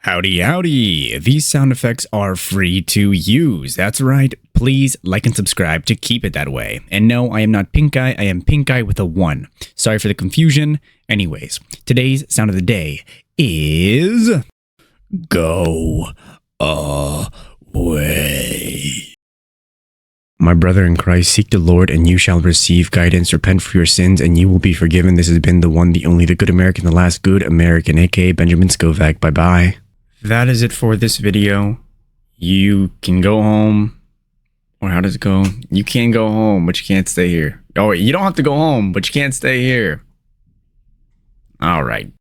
Howdy, howdy. These sound effects are free to use. That's right. Please like and subscribe to keep it that way. And no, I am not Pink Eye. I am Pink Eye with a 1. Sorry for the confusion. Anyways, today's sound of the day is go away. My brother in Christ, seek the Lord and you shall receive guidance. Repent for your sins and you will be forgiven. This has been the one, the only, the good American, the last good American, aka Benjamin Scovach. Bye-bye. That is it for this video. You can go home. Or how does it go? You can go home, but you can't stay here. Oh, wait, you don't have to go home, but you can't stay here. All right.